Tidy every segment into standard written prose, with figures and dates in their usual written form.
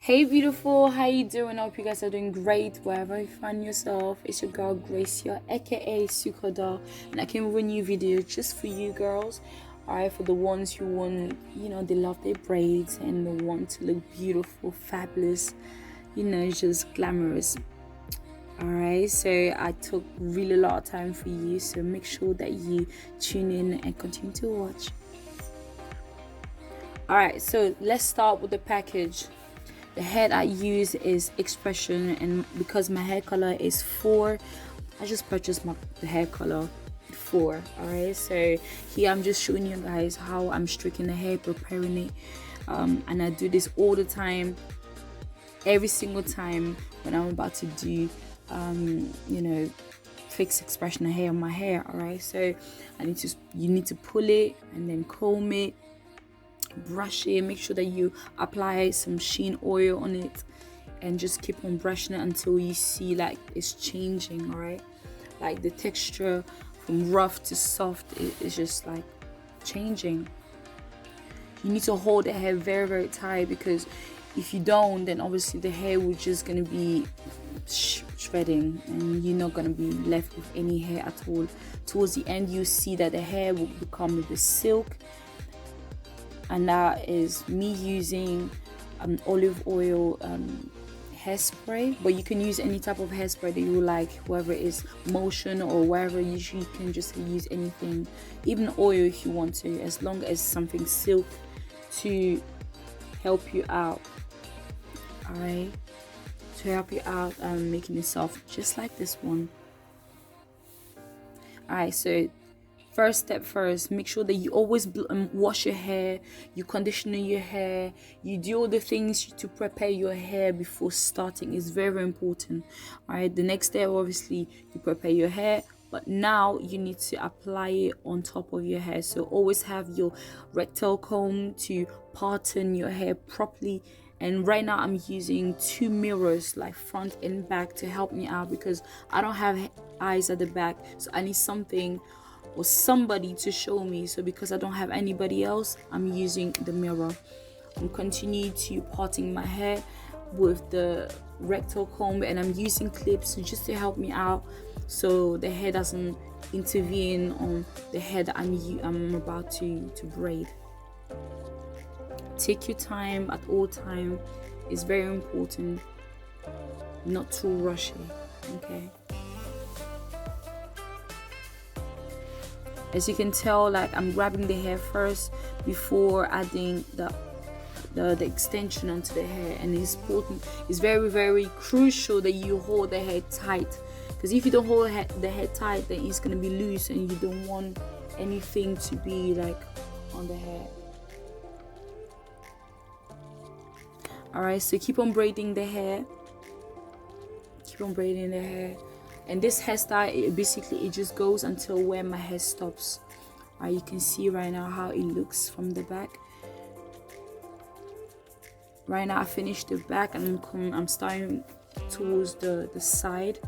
Hey beautiful, how you doing? I hope you guys are doing great wherever you find yourself. It's your girl GRACIA, aka Sukre, and I came with a new video just for you girls. Alright, for the ones who want, they love their braids and they want to look beautiful, fabulous, just glamorous. Alright, so I took really a lot of time for you, so make sure that you tune in and continue to watch. Alright, so let's start with the package. The hair I use is X-Pression, and because my hair color is 4, I just purchased the hair color 4. Alright, so here I'm just showing you guys how I'm streaking the hair, preparing it, and I do this all the time, every single time when I'm about to do fix expression of hair on my hair. Alright, so you need to pull it and then comb it, brush it, make sure that you apply some sheen oil on it, and just keep on brushing it until you see like it's changing. All right, like the texture from rough to soft is just like changing. You need to hold the hair very, very tight, because if you don't, then obviously the hair will just gonna be shredding and you're not gonna be left with any hair at all. Towards the end, you see that the hair will become a bit silk, and that is me using olive oil hairspray. But you can use any type of hairspray that you like, whether it is motion or wherever. You can just use anything, even oil if you want to, as long as something silk to help you out. All right, to help you out, making it soft, just like this one. All right, so first step first, make sure that you always wash your hair, you condition your hair, you do all the things to prepare your hair before starting. It's very, very important. All right, the next step, obviously, you prepare your hair, but now you need to apply it on top of your hair. So always have your rectal comb to parting your hair properly. And right now I'm using 2 mirrors, like front and back, to help me out, because I don't have eyes at the back, so I need something or somebody to show me. So because I don't have anybody else, I'm using the mirror. I'm continue to parting my hair with the rectal comb, and I'm using clips just to help me out, so the hair doesn't intervene on the hair that I'm about to braid. Take your time at all time. It's very important not to rush it. Okay, as you can tell, like I'm grabbing the hair first before adding the extension onto the hair. And it's important, it's very, very crucial that you hold the hair tight, because if you don't hold the hair tight, then it's going to be loose, and you don't want anything to be like on the hair. Alright, so keep on braiding the hair, and this hairstyle, basically it just goes until where my hair stops. You can see right now how it looks from the back. Right now I finished the back, and I'm starting towards the side,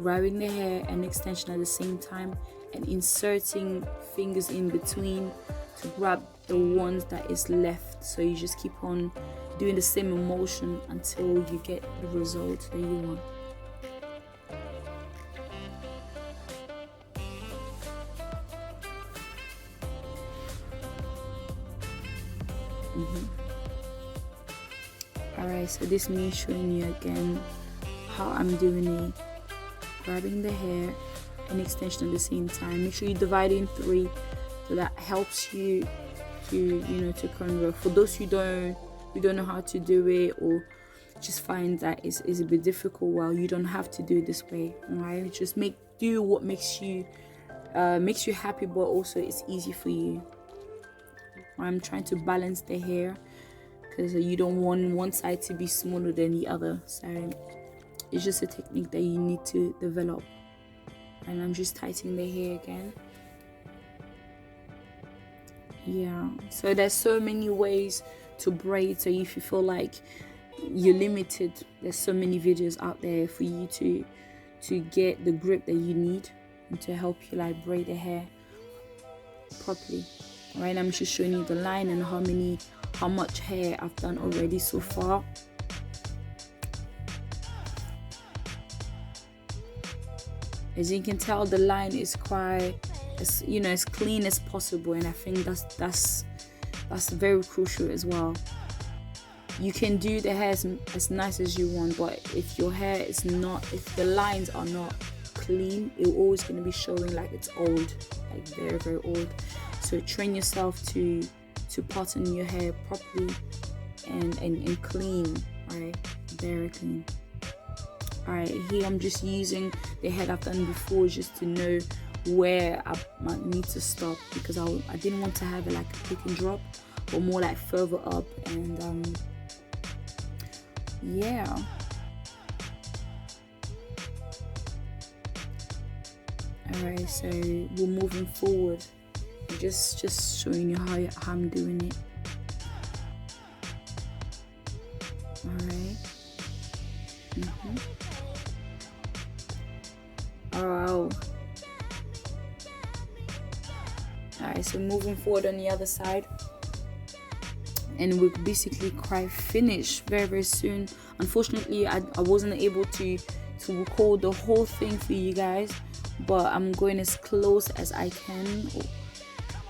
grabbing the hair and extension at the same time, and inserting fingers in between to grab the ones that is left. So you just keep on doing the same motion until you get the result that you want. Alright, so this is me showing you again how I'm doing it, grabbing the hair and extension at the same time. Make sure you divide it in 3, so that helps you to convert. For those who don't know how to do it, or just find that it's a bit difficult, well, you don't have to do it this way. All right, just do what makes you happy, but also it's easy for you. I'm trying to balance the hair, because you don't want one side to be smaller than the other. So it's just a technique that you need to develop. And I'm just tightening the hair again. Yeah, so there's so many ways to braid. So if you feel like you're limited, there's so many videos out there for you to get the grip that you need, and to help you like braid the hair properly. Right, I'm just showing you the line and how many how much hair I've done already so far. As you can tell, the line is quite, as clean as possible, and I think that's very crucial as well. You can do the hair as nice as you want, but if your hair is not, if the lines are not clean, it's always going to be showing like it's old, like very, very old. So train yourself to pattern your hair properly and clean, right? Very clean. Alright, here I'm just using the head I've done before just to know where I might need to stop, because I didn't want to have it like a pick and drop, but more like further up. And yeah. Alright, so we're moving forward. I'm just showing you how I'm doing it. Alright. Oh. Alright, so moving forward on the other side, and we're basically quite finished very, very soon. Unfortunately, I wasn't able to record the whole thing for you guys, but I'm going as close as I can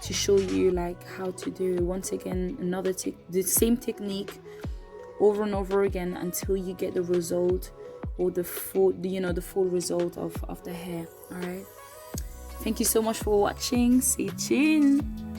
to show you like how to do it. Once again, the same technique over and over again until you get the result, or the full result of the hair. All right, thank you so much for watching. Stay tuned.